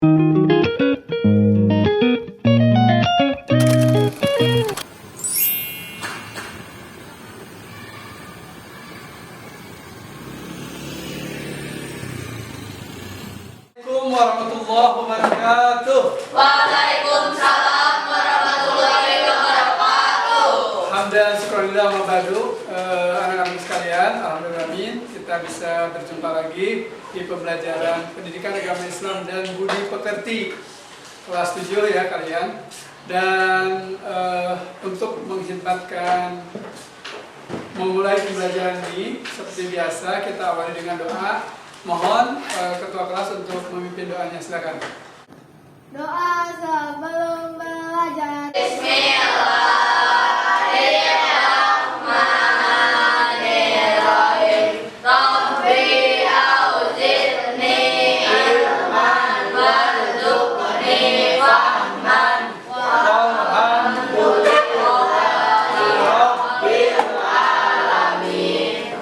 Assalamualaikum warahmatullahi wabarakatuh. Waalaikumsalam warahmatullahi wabarakatuh. Hamdan syukurillah wa ba'du. Anak-anak sekalian, alhamdulillah kita bisa berjumpa lagi di pembelajaran pendidikan agama Islam dan budi pekerti kelas 7 ya kalian. Dan untuk mengkhidmatkan memulai pembelajaran ini seperti biasa kita awali dengan doa. Mohon ketua kelas untuk memimpin doanya, silakan. Doa sebelum belajar. Bismillahirrahmanirrahim. Rabbi auzi'ni ilman warzuqni fahman. Walhamdulillahi rabbil alamin.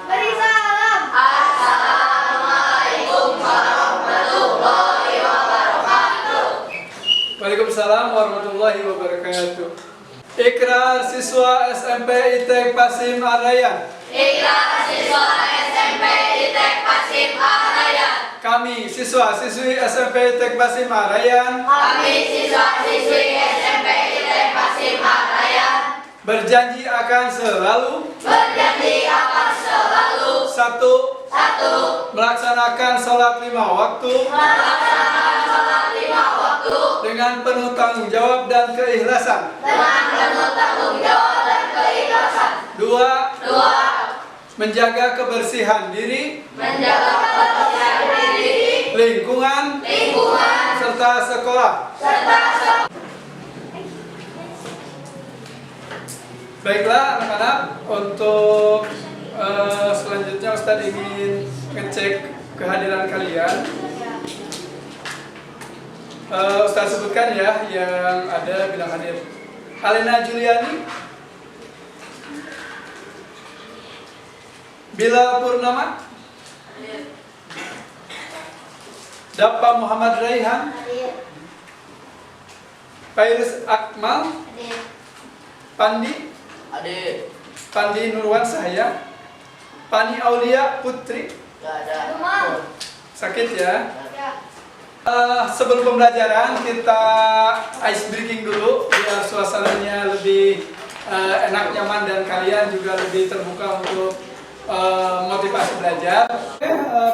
Beri salam. Assalamualaikum warahmatullahi wabarakatuh. Waalaikumsalam warahmatullahi wabarakatuh. Ikrar siswa SMP ITEK Pasim Arayan. Ikrar siswa SMP ITEK Pasim Arayan. Kami siswa-siswi SMP ITEK Pasim Arayan Kami siswa-siswi SMP ITEK Pasim Arayan berjanji akan selalu berjanji akan selalu satu melaksanakan sholat 5 waktu melaksanakan sholat 5 waktu dengan penuh tanggung jawab dan keikhlasan. dengan penuh tanggung jawab dan keikhlasan. 2. Menjaga kebersihan diri, Menjaga kebersihan diri, lingkungan, serta sekolah. Baiklah anak-anak, untuk selanjutnya Ustadz ingin ngecek kehadiran kalian. Ustadz sebutkan ya yang ada bilang hadir. Alena Juliani, Bila Purnama, Dapa Muhammad Raihan, Pairus Akmal, Pandi Nurwan Sahaya, Pani Aulia Putri. Oh, sakit ya. Sebelum pembelajaran kita ice breaking dulu biar suasananya lebih enak, nyaman, dan kalian juga lebih terbuka untuk motivasi belajar.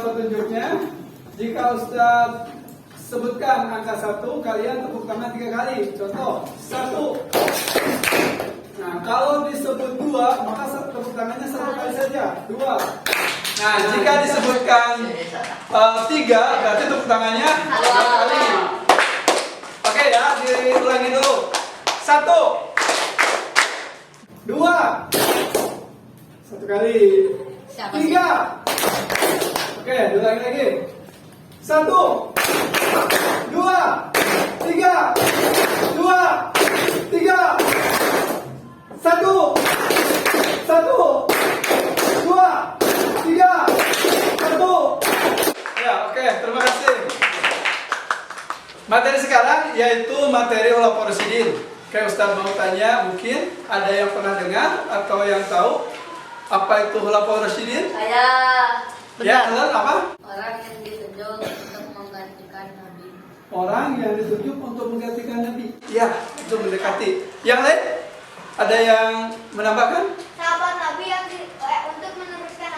Petunjuknya, jika Ustadz sebutkan angka 1, kalian tepuk tangan 3 kali. Contoh 1. Nah, kalau disebut 2, maka tepuk tangannya 1 kali saja. 2. Nah, jika disebutkan 3, berarti tepuk tangannya 2 kali. Oke ya, diulangi dulu. 1, 2, 1 kali. 3. Oke, diulangi lagi. 1, 2, 3, 2, 3, 1, 1, 2, 3, 1. Ya, oke, terima kasih. Materi sekarang yaitu materi Khulafaur Rasyidin. Oke, Ustaz mau tanya, mungkin ada yang pernah dengar atau yang tahu apa itu Khulafaur Rasyidin? Saya Ya, kalian apa? orang yang ditunjuk untuk menggantikan Nabi. Orang yang ditunjuk untuk menggantikan Nabi. Ya, itu mendekati. Yang lain? Ada yang menambahkan? Sahabat Nabi yang untuk meneruskan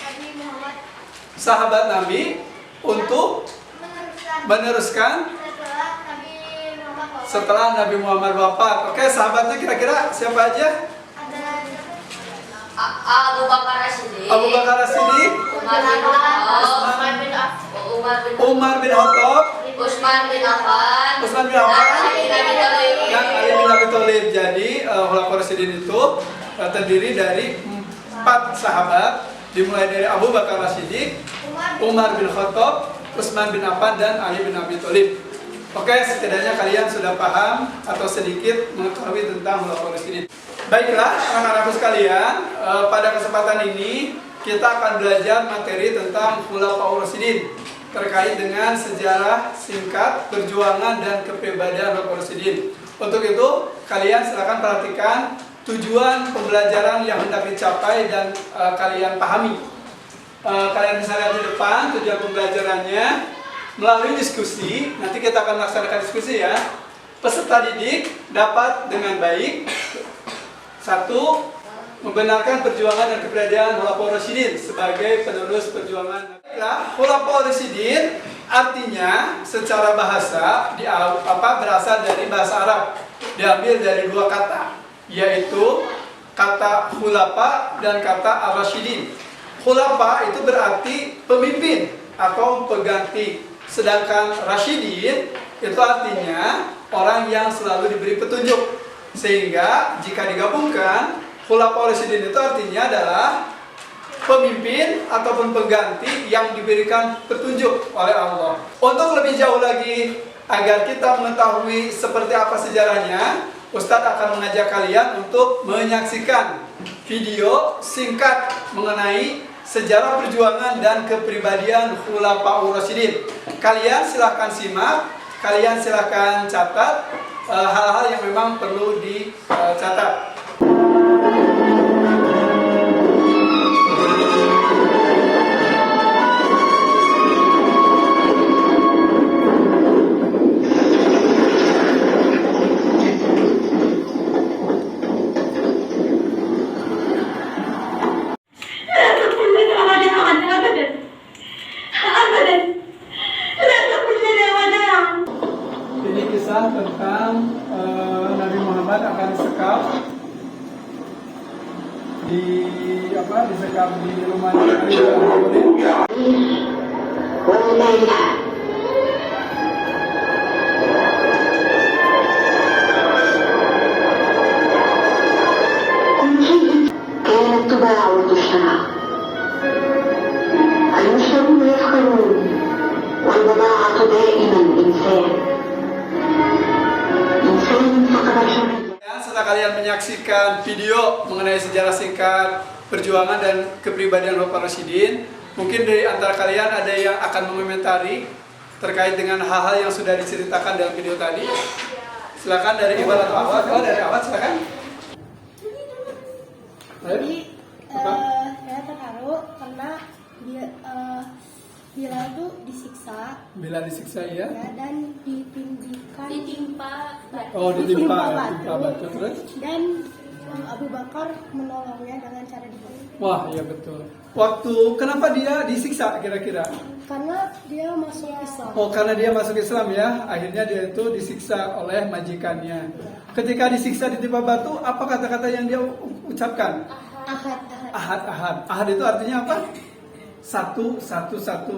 Nabi Muhammad. Sahabat Nabi untuk meneruskan setelah Nabi Muhammad wafat. setelah Nabi Muhammad wafat. Oke, sahabatnya kira-kira siapa aja? Ada Abu Bakar As-Siddiq, Abu Bakar As-Siddiq, Umar bin Khattab, Utsman bin Affan, Utsman bin Affan, dan Ali bin Abi Thalib. dan Ali bin Abi Thalib. Jadi Khulafaur Rasyidin itu terdiri dari 4 sahabat, dimulai dari Abu Bakar As-Siddiq, Umar bin Khattab, Utsman bin Affan, dan Ali bin Abi Thalib. Oke, setidaknya kalian sudah paham atau sedikit mengetahui tentang Khulafaur Rasyidin. Baiklah, anak-anakku sekalian, pada kesempatan ini kita akan belajar materi tentang Khulafaur Rasyidin. terkait dengan sejarah singkat perjuangan dan kepribadian Khalifah Rasyidin. Untuk itu, kalian silakan perhatikan tujuan pembelajaran yang hendak dicapai dan kalian pahami. Kalian bisa lihat di depan tujuan pembelajarannya melalui diskusi. Nanti kita akan melaksanakan diskusi ya. Peserta didik dapat dengan baik: 1. Membenarkan perjuangan dan keberadaan Khulafaur Rasyidin sebagai penerus perjuangan. Khulafaur Rasyidin artinya secara bahasa berasal dari bahasa Arab, diambil dari dua kata, yaitu kata khulafa dan kata ar-rasyidin. Khulafa itu berarti pemimpin atau pengganti, sedangkan rasyidin itu artinya orang yang selalu diberi petunjuk. Sehingga jika digabungkan, Khulafaur Rasyidin itu artinya adalah pemimpin ataupun pengganti yang diberikan petunjuk oleh Allah. Untuk lebih jauh lagi, agar kita mengetahui seperti apa sejarahnya, Ustadz akan mengajak kalian untuk menyaksikan video singkat mengenai sejarah perjuangan dan kepribadian Khulafaur Rasyidin. Kalian silahkan simak, kalian silahkan catat hal-hal yang memang perlu dicatat. Ini kisah tentang Nabi Muhammad akan disekap di rumahnya Ali bin Abi Thalib. كانت تباع وتشترى المشترون يفخرون والبضاعة دائما إنسان فقد الحرية. Setelah kalian menyaksikan video mengenai sejarah singkat perjuangan dan kepribadian Khulafaur Rasyidin, mungkin dari antara kalian ada yang akan mengomentari terkait dengan hal-hal yang sudah diceritakan dalam video tadi. Silakan dari Iqbal atau Awad. Oh, dari Awad silakan. Jadi saya terharu karena dia Bilal tuh disiksa. Bila disiksa ya. Dan ditimpa Batu terus. Dan Abu Bakar menolongnya dengan cara dibunuh. Wah, iya betul. Kenapa dia disiksa kira-kira? Karena dia masuk Islam. Oh, karena dia masuk Islam ya. Akhirnya dia itu disiksa oleh majikannya. Ketika disiksa ditimpa batu, apa kata-kata yang dia ucapkan? Ahad. Ahad itu artinya apa? Satu,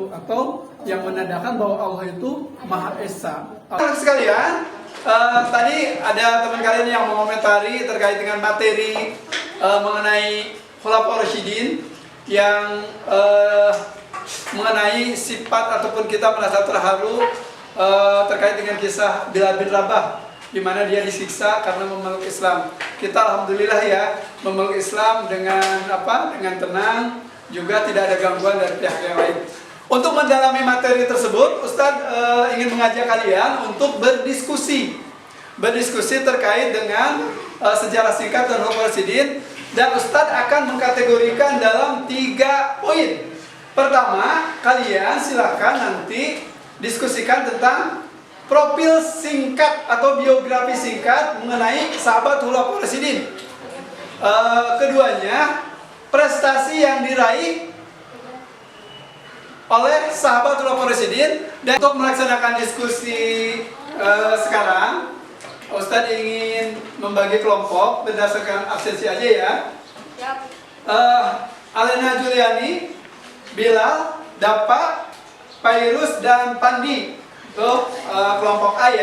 atau yang menandakan bahwa Allah itu Maha Esa. Sekalian, tadi ada teman kalian yang mengomentari terkait dengan materi mengenai Khulafaur Rasyidin yang mengenai sifat ataupun kita merasa terharu terkait dengan kisah Bilal bin Rabah, di mana dia disiksa karena memeluk Islam. Kita alhamdulillah ya memeluk Islam dengan tenang, juga tidak ada gangguan dari pihak yang lain. Untuk mendalami materi tersebut, Ustadz ingin mengajak kalian untuk berdiskusi terkait dengan sejarah singkat dan Khulafaur Rasyidin, dan Ustadz akan mengkategorikan dalam 3 poin. Pertama, kalian silakan nanti diskusikan tentang profil singkat atau biografi singkat mengenai sahabat Khulafaur Rasyidin. Keduanya, prestasi yang diraih oleh sahabat Khulafaur Rasyidin. Dan untuk melaksanakan diskusi sekarang, Ustadz ingin membagi kelompok berdasarkan absensi aja ya. Alena Juliani, Bilal, Dapa, Pairus, dan Pandi untuk kelompok A ya.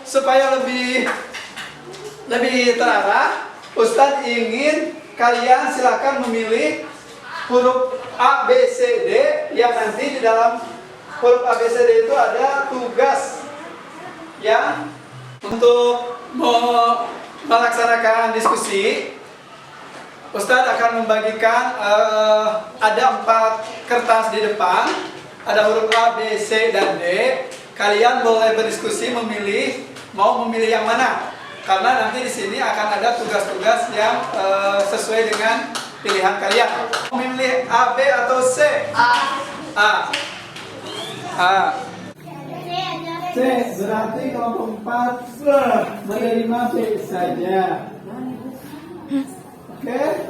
Supaya lebih lebih terarah, Ustadz ingin kalian silakan memilih huruf A, B, C, D yang nanti di dalam huruf A, B, C, D itu ada tugas yang untuk melaksanakan diskusi. Ustadz akan membagikan ada 4 kertas di depan, ada huruf A, B, C, dan D. Kalian boleh berdiskusi mau memilih yang mana. Karena nanti di sini akan ada tugas-tugas yang sesuai dengan pilihan kalian. Memilih A, B atau C? A. C berarti kelompok 4 menerima B saja. Oke?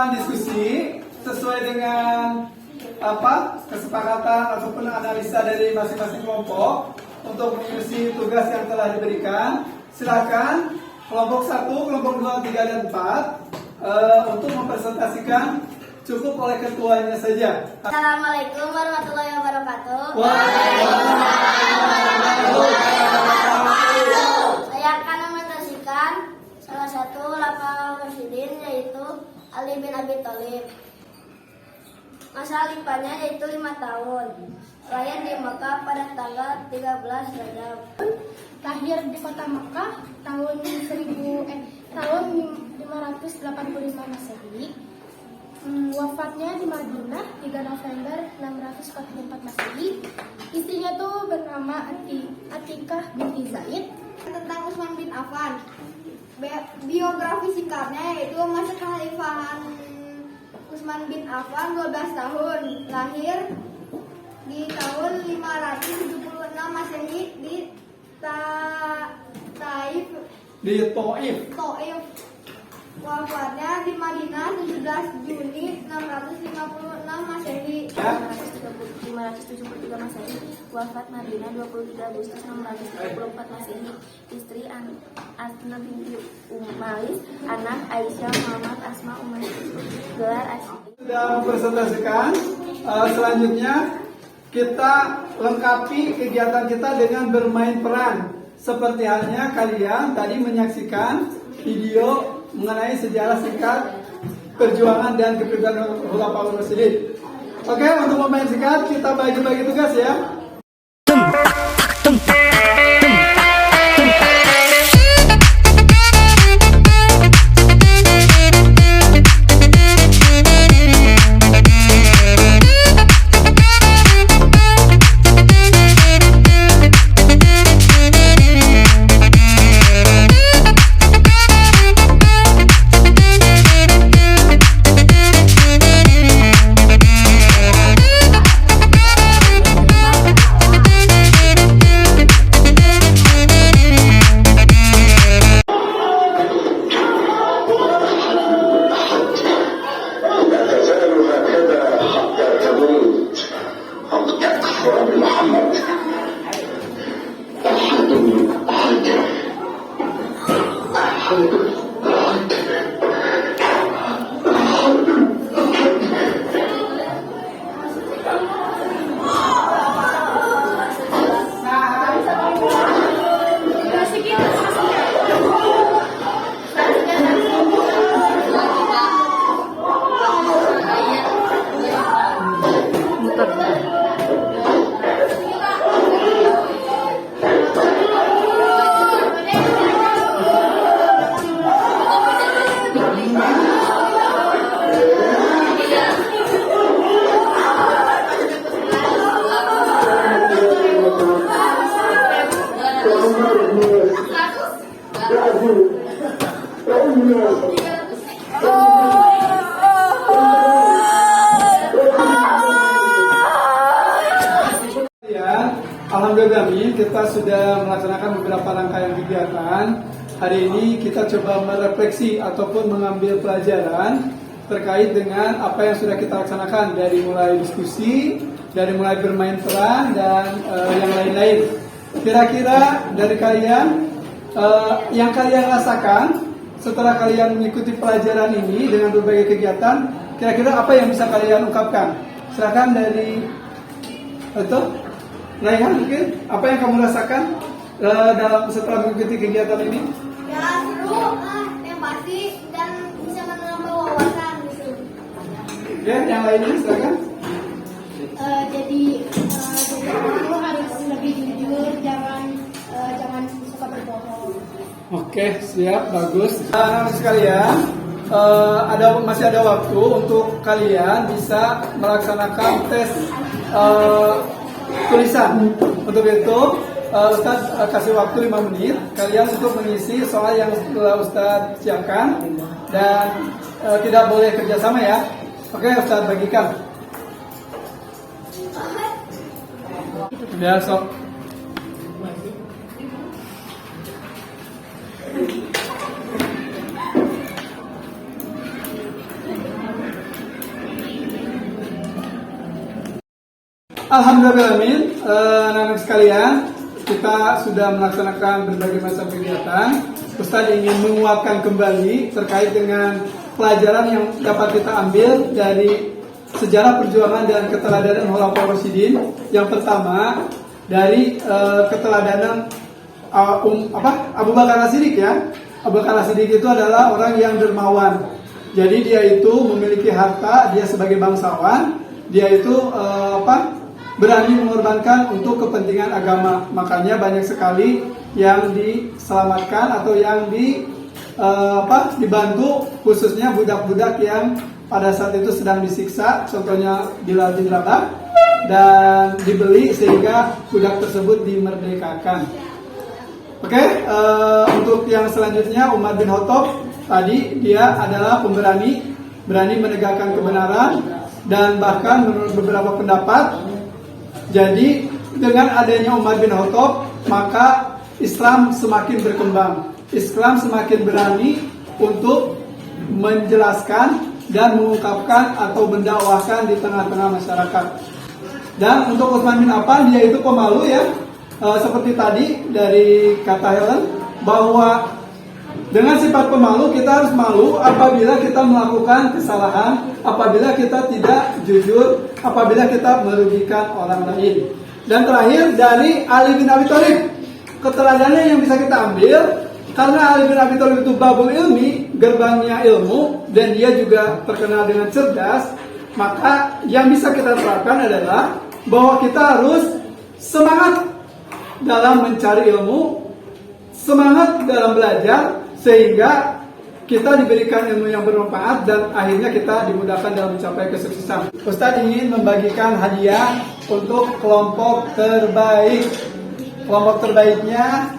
Diskusi sesuai dengan kesepakatan ataupun analisa dari masing-masing kelompok untuk mengisi tugas yang telah diberikan. Silakan kelompok 1, kelompok 2, 3, dan 4 untuk mempresentasikan, cukup oleh ketuanya saja. Assalamualaikum warahmatullahi wabarakatuh. Saya akan mempresentasikan salah satu lapang presiden, yaitu Ali bin Abi Thalib. Masa lipannya yaitu 5 tahun. Lahir di Mekah pada tanggal 13 Rajab. Lahir di kota Mekah tahun 585 Masehi. Wafatnya di Madinah 3 November 644 Masehi. Istrinya tuh bernama Atikah binti Zaid. Tentang Utsman bin Affan. Biografi singkatnya yaitu masa kekhalifahan Utsman bin Affan 12 tahun. Lahir di tahun 576 Masehi di Taif. Wafatnya di Madinah 17 Juni 656 Masehi. 573 Masehi. Wafat Madinah 23 Agustus 634 Masehi. Istri Asma binti Umayyah, anak Aisyah Muhammad Asma Umayyah. Gelar Asma. Sudah mempresentasikan. Selanjutnya kita lengkapi kegiatan kita dengan bermain peran. Seperti halnya kalian tadi menyaksikan video mengenai sejarah singkat perjuangan dan kepemimpinan Khulafaur Rasyidin. Oke, untuk pemain singkat kita bagi-bagi tugas ya. Alhamdulillah kita sudah melaksanakan beberapa rangkaian kegiatan. Hari ini kita coba merefleksi ataupun mengambil pelajaran terkait dengan apa yang sudah kita laksanakan, dari mulai diskusi, dari mulai bermain peran, dan yang lain-lain. Kira-kira dari kalian, yang kalian rasakan setelah kalian mengikuti pelajaran ini dengan berbagai kegiatan, kira-kira apa yang bisa kalian ungkapkan? Silakan dari itu, Raihan mungkin, apa yang kamu rasakan dalam setelah mengikuti kegiatan ini? Ya seru, yang pasti dan bisa menambah wawasan gitu. Ya, yang lainnya silakan. Jadi orang tuh harus lebih jujur, jangan suka berbohong. Oke, siap, bagus. Anak-anak sekalian, masih ada waktu untuk kalian bisa melaksanakan tes tulisan. Untuk itu, Ustadz kasih waktu 5 menit kalian untuk mengisi soal yang telah Ustadz siapkan, dan tidak boleh kerjasama ya. Oke, Ustadz bagikan. Ya, sok. Alhamdulillah, anak-anak sekalian, kita sudah melaksanakan berbagai macam kegiatan. Ustadz ingin menguatkan kembali terkait dengan pelajaran yang dapat kita ambil dari sejarah perjuangan dan keteladanan Khulafaur Rasyidin. Yang pertama dari keteladanan Abu Bakar As-Siddiq ya. Abu Bakar As-Siddiq itu adalah orang yang dermawan. Jadi dia itu memiliki harta, dia sebagai bangsawan, dia itu berani mengorbankan untuk kepentingan agama. Makanya banyak sekali yang diselamatkan atau yang dibantu, khususnya budak-budak yang pada saat itu sedang disiksa, contohnya Bilal bin Rabah, dan dibeli sehingga budak tersebut dimerdekakan. Oke, untuk yang selanjutnya Umar bin Khattab, tadi dia adalah pemberani, berani menegakkan kebenaran, dan bahkan menurut beberapa pendapat, jadi dengan adanya Umar bin Khattab, maka Islam semakin berkembang. Islam semakin berani untuk menjelaskan dan mengungkapkan atau mendakwahkan di tengah-tengah masyarakat. Dan untuk Utsman bin Affan, dia itu pemalu ya. Seperti tadi dari kata Helen, bahwa dengan sifat pemalu, kita harus malu apabila kita melakukan kesalahan, apabila kita tidak jujur, apabila kita merugikan orang lain. Dan terakhir dari Ali bin Abi Thalib, keteladanan yang bisa kita ambil, karena Ali bin Abi Thalib itu babul ilmi, gerbangnya ilmu, dan dia juga terkenal dengan cerdas, maka yang bisa kita terapkan adalah bahwa kita harus semangat dalam mencari ilmu, semangat dalam belajar, sehingga kita diberikan ilmu yang bermanfaat dan akhirnya kita dimudahkan dalam mencapai kesuksesan. Ustadz ingin membagikan hadiah untuk kelompok terbaik. Kelompok terbaiknya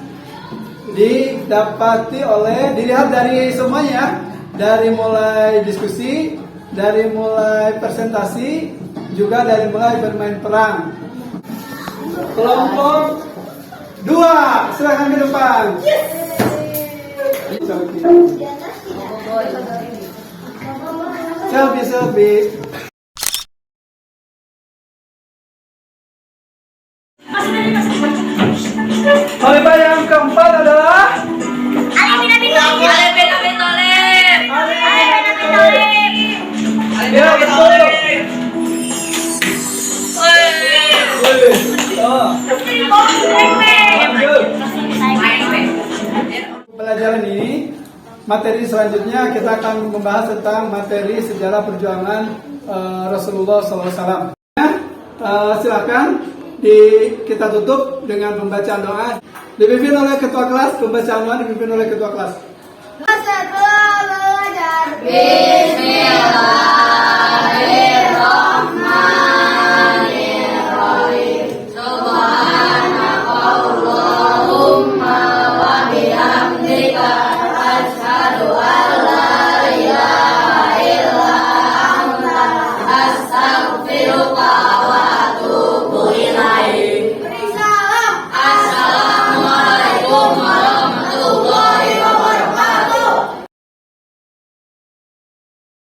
dilihat dari semuanya, dari mulai diskusi, dari mulai presentasi, juga dari mulai bermain peran. Kelompok 2, silakan ke depan. Selfie. Khalifah yang keempat adalah Ali bin Abi Thalib. Ya, betul. Pelajaran ini, materi selanjutnya kita akan membahas tentang materi sejarah perjuangan Rasulullah SAW. Silakan kita tutup dengan pembacaan doa. Dipimpin oleh ketua kelas, pembacaan doa dipimpin oleh ketua kelas. Setelah belajar Bismillah.